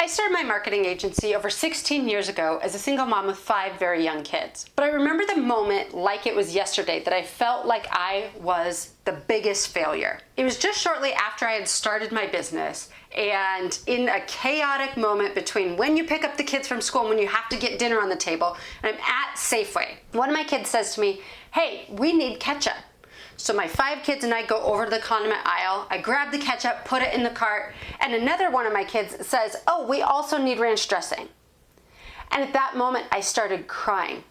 I started my marketing agency over 16 years ago as a single mom with 5 very young kids. But I remember the moment like it was yesterday that I felt like I was the biggest failure. It was just shortly after I had started my business, and in a chaotic moment between when you pick up the kids from school and when you have to get dinner on the table, and I'm at Safeway, one of my kids says to me, "Hey, we need ketchup." So my 5 kids and I go over to the condiment aisle, I grab the ketchup, put it in the cart, and another one of my kids says, "Oh, we also need ranch dressing." And at that moment, I started crying.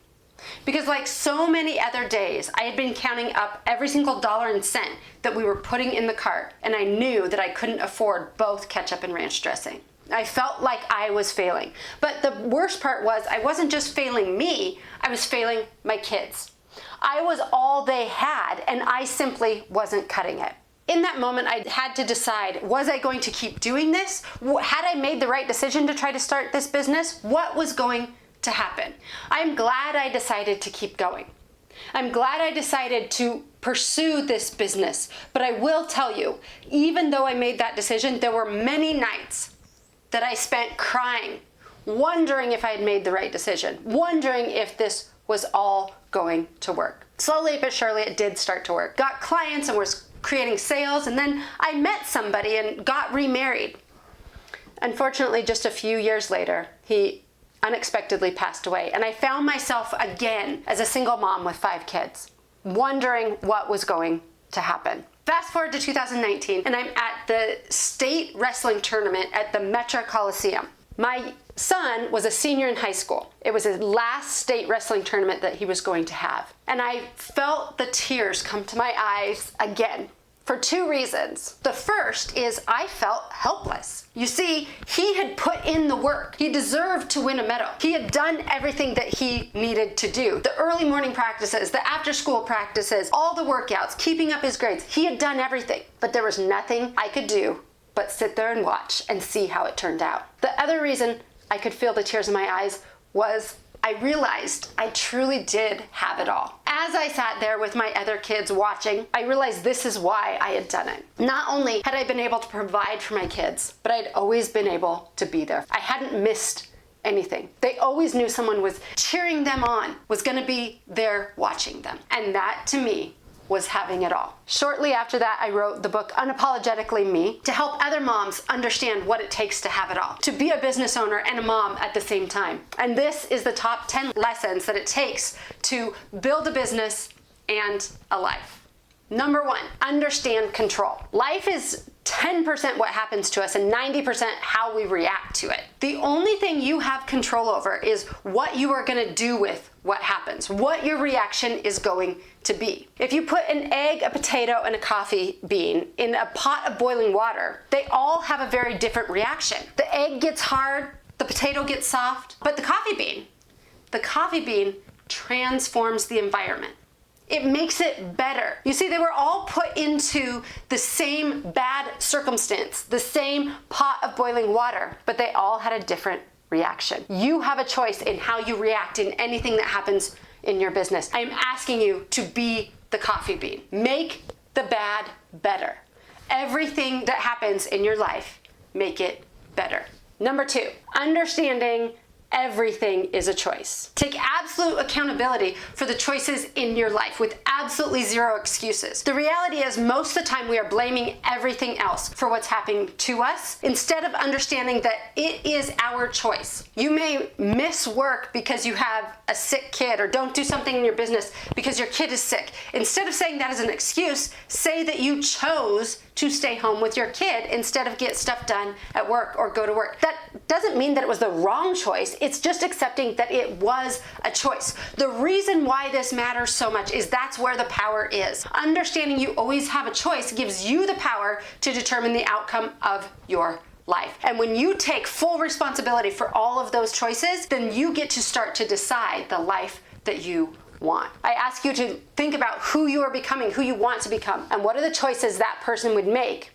Because like so many other days, I had been counting up every single dollar and cent that we were putting in the cart, and I knew that I couldn't afford both ketchup and ranch dressing. I felt like I was failing. But the worst part was I wasn't just failing me, I was failing my kids. I was all they had, and I simply wasn't cutting it. In that moment, I had to decide, was I going to keep doing this? Had I made the right decision to try to start this business? What was going to happen? I'm glad I decided to keep going. I'm glad I decided to pursue this business. But I will tell you, even though I made that decision, there were many nights that I spent crying, wondering if I had made the right decision, wondering if this was all going to work. Slowly but surely it did start to work. Got clients and was creating sales, and then I met somebody and got remarried. Unfortunately, just a few years later, he unexpectedly passed away, and I found myself again as a single mom with 5 kids, wondering what was going to happen. Fast forward to 2019, and I'm at the state wrestling tournament at the Metro Coliseum. My son was a senior in high school. It was his last state wrestling tournament that he was going to have. And I felt the tears come to my eyes again for 2 reasons. The first is I felt helpless. You see, he had put in the work. He deserved to win a medal. He had done everything that he needed to do. The early morning practices, the after school practices, all the workouts, keeping up his grades. He had done everything, but there was nothing I could do but sit there and watch and see how it turned out. The other reason I could feel the tears in my eyes was I realized I truly did have it all. As I sat there with my other kids watching, I realized this is why I had done it. Not only had I been able to provide for my kids, but I'd always been able to be there. I hadn't missed anything. They always knew someone was cheering them on, was gonna be there watching them. And that to me was having it all. Shortly after that, I wrote the book Unapologetically Me to help other moms understand what it takes to have it all, to be a business owner and a mom at the same time. And this is the top 10 lessons that it takes to build a business and a life. Number 1, understand control. Life is 10% what happens to us and 90% how we react to it. The only thing you have control over is what you are gonna do with what happens, what your reaction is going to be. If you put an egg, a potato, and a coffee bean in a pot of boiling water, they all have a very different reaction. The egg gets hard, the potato gets soft, but the coffee bean transforms the environment. It makes it better. You see, they were all put into the same bad circumstance, the same pot of boiling water, but they all had a different reaction. You have a choice in how you react in anything that happens in your business. I am asking you to be the coffee bean. Make the bad better. Everything that happens in your life, make it better. Number 2, understanding everything is a choice. Take absolute accountability for the choices in your life with absolutely 0 excuses. The reality is most of the time we are blaming everything else for what's happening to us instead of understanding that it is our choice. You may miss work because you have a sick kid, or don't do something in your business because your kid is sick. Instead of saying that as an excuse, say that you chose to stay home with your kid instead of get stuff done at work or go to work. That doesn't mean that it was the wrong choice. It's just accepting that it was a choice. The reason why this matters so much is that's where the power is. Understanding you always have a choice gives you the power to determine the outcome of your life. And when you take full responsibility for all of those choices, then you get to start to decide the life that you want. I ask you to think about who you are becoming, who you want to become, and what are the choices that person would make,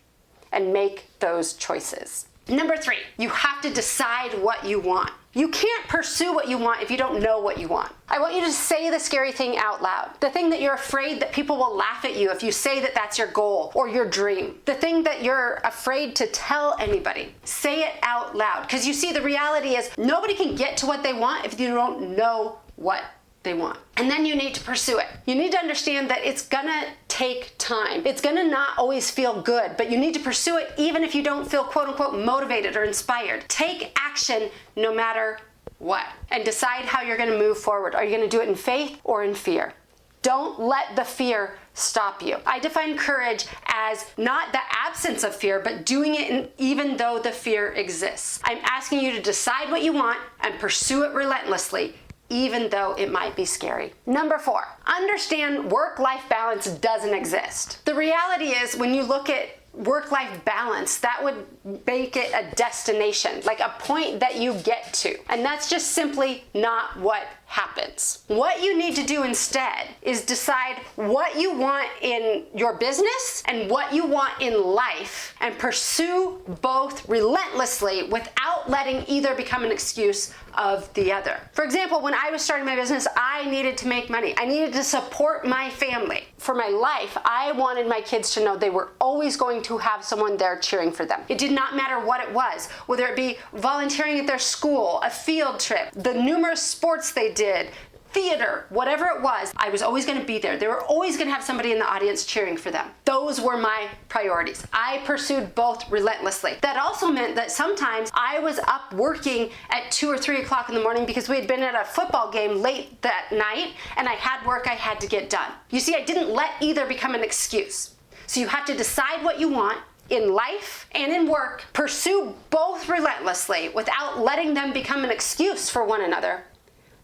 and make those choices. Number 3, you have to decide what you want. You can't pursue what you want if you don't know what you want. I want you to say the scary thing out loud. The thing that you're afraid that people will laugh at you if you say that that's your goal or your dream. The thing that you're afraid to tell anybody. Say it out loud. Because you see, the reality is nobody can get to what they want if you don't know what they want. And then you need to pursue it. You need to understand that it's gonna take time. It's gonna not always feel good, but you need to pursue it even if you don't feel quote unquote motivated or inspired. Take action no matter what, and decide how you're gonna move forward. Are you gonna do it in faith or in fear? Don't let the fear stop you. I define courage as not the absence of fear, but doing it even though the fear exists. I'm asking you to decide what you want and pursue it relentlessly, even though it might be scary. Number 4, understand work-life balance doesn't exist. The reality is, when you look at work-life balance, that would make it a destination, like a point that you get to. And that's just simply not what happens. What you need to do instead is decide what you want in your business and what you want in life, and pursue both relentlessly without letting either become an excuse of the other. For example, when I was starting my business, I needed to make money. I needed to support my family. For my life, I wanted my kids to know they were always going to have someone there cheering for them. It did not matter what it was, whether it be volunteering at their school, a field trip, the numerous sports they did, theater, whatever it was, I was always going to be there. They were always going to have somebody in the audience cheering for them. Those were my priorities. I pursued both relentlessly. That also meant that sometimes I was up working at 2 or 3 o'clock in the morning because we had been at a football game late that night and I had work I had to get done. You see, I didn't let either become an excuse. So you have to decide what you want in life and in work, pursue both relentlessly without letting them become an excuse for one another,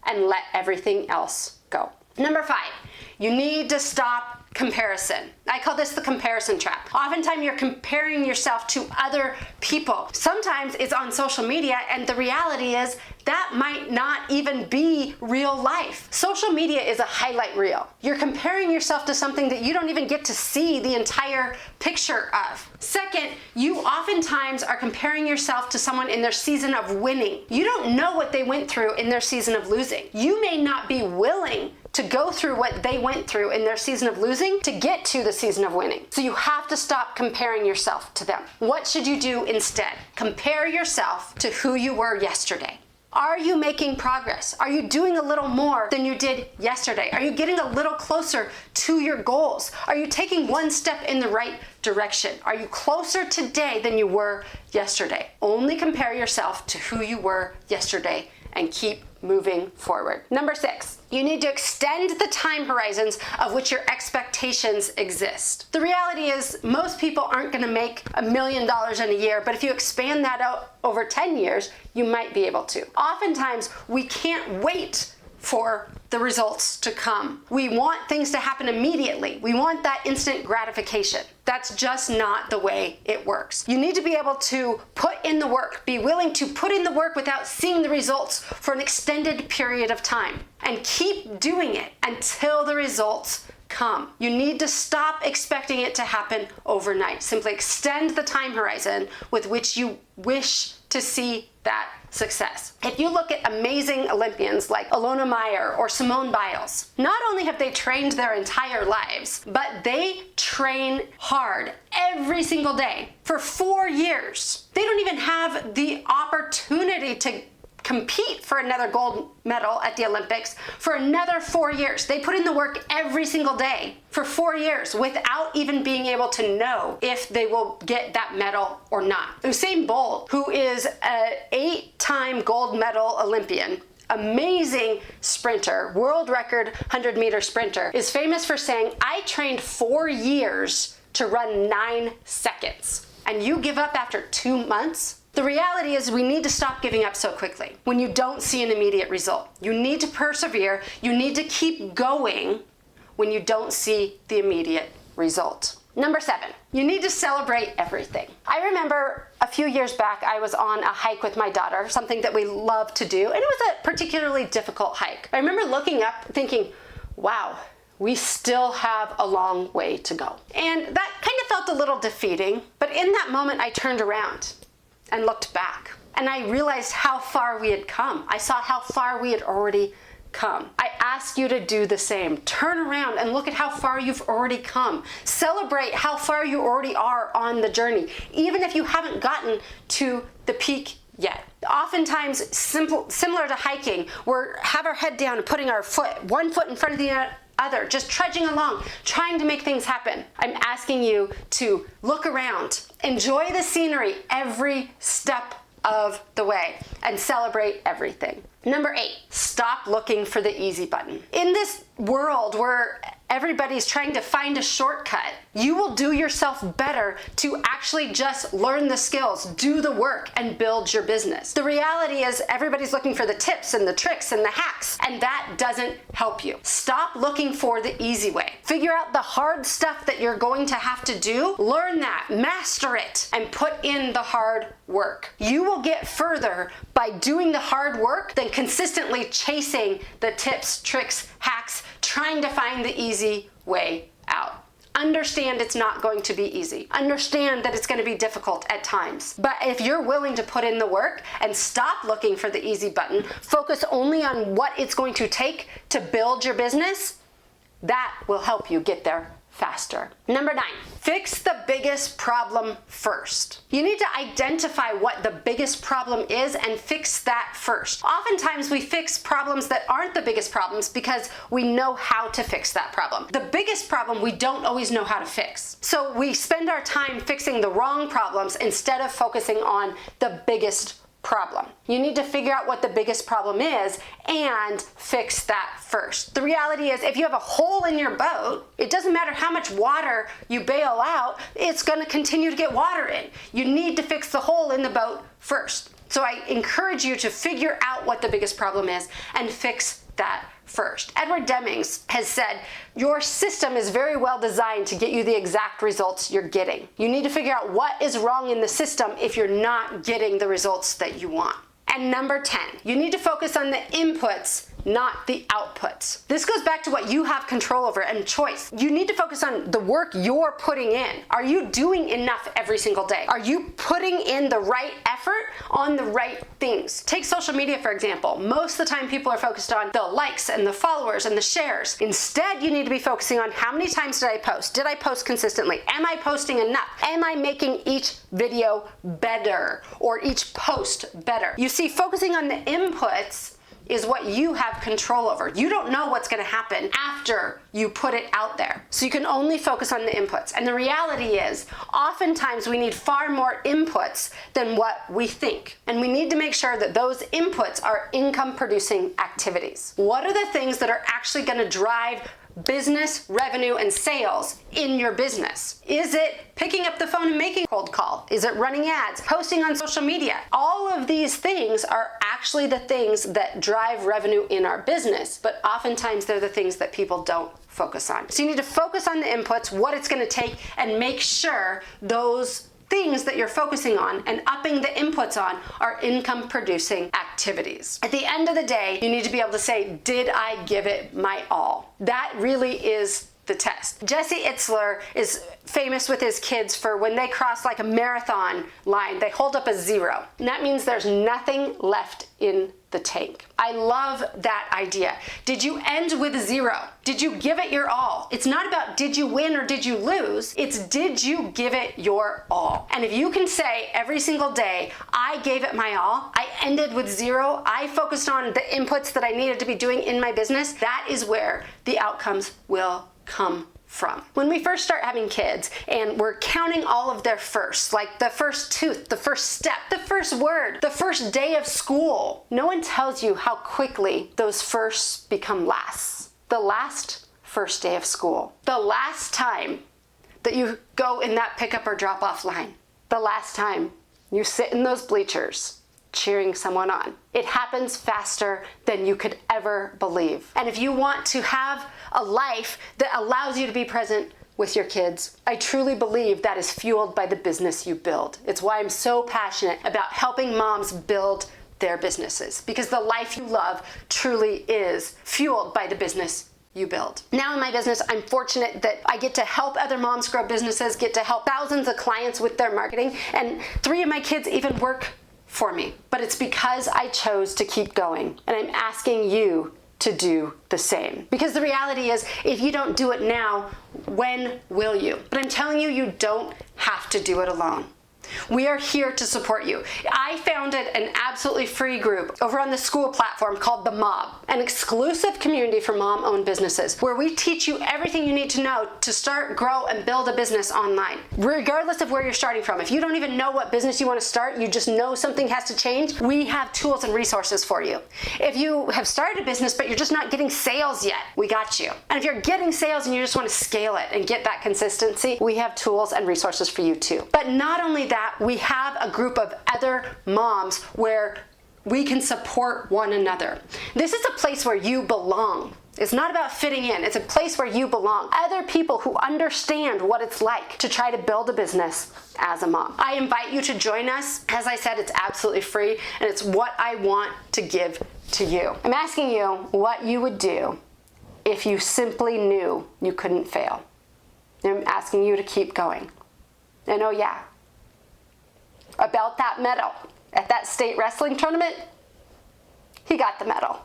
and let everything else go. Number 5, you need to stop comparison. I call this the comparison trap. Oftentimes you're comparing yourself to other people. Sometimes it's on social media, and the reality is that might not even be real life. Social media is a highlight reel. You're comparing yourself to something that you don't even get to see the entire picture of. Second, you oftentimes are comparing yourself to someone in their season of winning. You don't know what they went through in their season of losing. You may not be willing to go through what they went through in their season of losing to get to the season of winning. So you have to stop comparing yourself to them. What should you do instead? Compare yourself to who you were yesterday. Are you making progress? Are you doing a little more than you did yesterday? Are you getting a little closer to your goals? Are you taking one step in the right direction? Are you closer today than you were yesterday? Only compare yourself to who you were yesterday and keep moving forward. Number 6, you need to extend the time horizons of which your expectations exist. The reality is most people aren't going to make $1 million in a year, but if you expand that out over 10 years, you might be able to. Oftentimes, we can't wait for the results to come. We want things to happen immediately. We want that instant gratification. That's just not the way it works. You need to be able to put in the work, be willing to put in the work without seeing the results for an extended period of time, and keep doing it until the results come. You need to stop expecting it to happen overnight. Simply extend the time horizon with which you wish to see that success. If you look at amazing Olympians like Ilona Meyer or Simone Biles, not only have they trained their entire lives, but they train hard every single day for 4 years. They don't even have the opportunity to compete for another gold medal at the Olympics for another 4 years. They put in the work every single day for 4 years without even being able to know if they will get that medal or not. Usain Bolt, who is an 8-time gold medal Olympian, amazing sprinter, world record 100-meter sprinter, is famous for saying, "I trained 4 years to run 9 seconds. And you give up after 2 months?" The reality is we need to stop giving up so quickly when you don't see an immediate result. You need to persevere. You need to keep going when you don't see the immediate result. Number 7, you need to celebrate everything. I remember a few years back, I was on a hike with my daughter, something that we love to do, and it was a particularly difficult hike. I remember looking up thinking, wow, we still have a long way to go. And that kind of felt a little defeating, but in that moment I turned around and looked back. And I realized how far we had come. I saw how far we had already come. I ask you to do the same. Turn around and look at how far you've already come. Celebrate how far you already are on the journey, even if you haven't gotten to the peak yet. Oftentimes, similar to hiking, we have our head down and putting our one foot in front of the other, just trudging along, trying to make things happen. I'm asking you to look around, enjoy the scenery every step of the way, and celebrate everything. Number 8, stop looking for the easy button. In this world where everybody's trying to find a shortcut, you will do yourself better to actually just learn the skills, do the work, and build your business. The reality is everybody's looking for the tips and the tricks and the hacks, and that doesn't help you. Stop looking for the easy way. Figure out the hard stuff that you're going to have to do, learn that, master it, and put in the hard work. You will get further by doing the hard work than consistently chasing the tips, tricks, hacks, trying to find the easy way out. Understand it's not going to be easy. Understand that it's going to be difficult at times. But if you're willing to put in the work and stop looking for the easy button, focus only on what it's going to take to build your business, that will help you get there faster. Number 9, fix the biggest problem first. You need to identify what the biggest problem is and fix that first. Oftentimes we fix problems that aren't the biggest problems because we know how to fix that problem. The biggest problem we don't always know how to fix. So we spend our time fixing the wrong problems instead of focusing on the biggest problem. You need to figure out what the biggest problem is and fix that first. The reality is if you have a hole in your boat, it doesn't matter how much water you bail out, it's going to continue to get water in. You need to fix the hole in the boat first. So I encourage you to figure out what the biggest problem is and fix that first. Edward Demings has said, your system is very well designed to get you the exact results you're getting. You need to figure out what is wrong in the system if you're not getting the results that you want. And number 10, you need to focus on the inputs, not the outputs. This goes back to what you have control over and choice. You need to focus on the work you're putting in. Are you doing enough every single day? Are you putting in the right effort on the right things? Take social media, for example. Most of the time people are focused on the likes and the followers and the shares. Instead, you need to be focusing on how many times did I post? Did I post consistently? Am I posting enough? Am I making each video better or each post better? You see, focusing on the inputs is what you have control over. You don't know what's going to happen after you put it out there. So you can only focus on the inputs. And the reality is, oftentimes we need far more inputs than what we think. And we need to make sure that those inputs are income producing activities. What are the things that are actually going to drive business, revenue, and sales in your business? Is it picking up the phone and making a cold call? Is it running ads, posting on social media? All of these things are actually the things that drive revenue in our business, but oftentimes they're the things that people don't focus on. So you need to focus on the inputs, what it's going to take, and make sure those things that you're focusing on and upping the inputs on are income producing activities. At the end of the day, you need to be able to say, did I give it my all? That really is the test. Jesse Itzler is famous with his kids for when they cross like a marathon line, they hold up a 0. And that means there's nothing left in the tank. I love that idea. Did you end with a 0? Did you give it your all? It's not about did you win or did you lose, it's did you give it your all. And if you can say every single day, I gave it my all, I ended with 0, I focused on the inputs that I needed to be doing in my business, that is where the outcomes will come from. When we first start having kids and we're counting all of their firsts, like the first tooth, the first step, the first word, the first day of school, no one tells you how quickly those firsts become lasts. The last first day of school, the last time that you go in that pickup or drop off line, the last time you sit in those bleachers cheering someone on. It happens faster than you could ever believe. And if you want to have a life that allows you to be present with your kids, I truly believe that is fueled by the business you build. It's why I'm so passionate about helping moms build their businesses, because the life you love truly is fueled by the business you build. Now in my business, I'm fortunate that I get to help other moms grow businesses, get to help thousands of clients with their marketing, and 3 of my kids even work for me. But it's because I chose to keep going, and I'm asking you to do the same. Because the reality is, if you don't do it now, when will you? But I'm telling you, you don't have to do it alone. We are here to support you. I founded an absolutely free group over on the school platform called The Mob, an exclusive community for mom-owned businesses, where we teach you everything you need to know to start, grow, and build a business online, regardless of where you're starting from. If you don't even know what business you want to start, you just know something has to change, we have tools and resources for you. If you have started a business, but you're just not getting sales yet, we got you. And if you're getting sales and you just want to scale it and get that consistency, we have tools and resources for you too. But not only that, we have a group of other moms where we can support one another. This is a place where you belong. It's not about fitting in. It's a place where you belong. Other people who understand what it's like to try to build a business as a mom. I invite you to join us. As I said, it's absolutely free, and it's what I want to give to you. I'm asking you what you would do if you simply knew you couldn't fail. I'm asking you to keep going. And oh yeah, about that medal at that state wrestling tournament, he got the medal.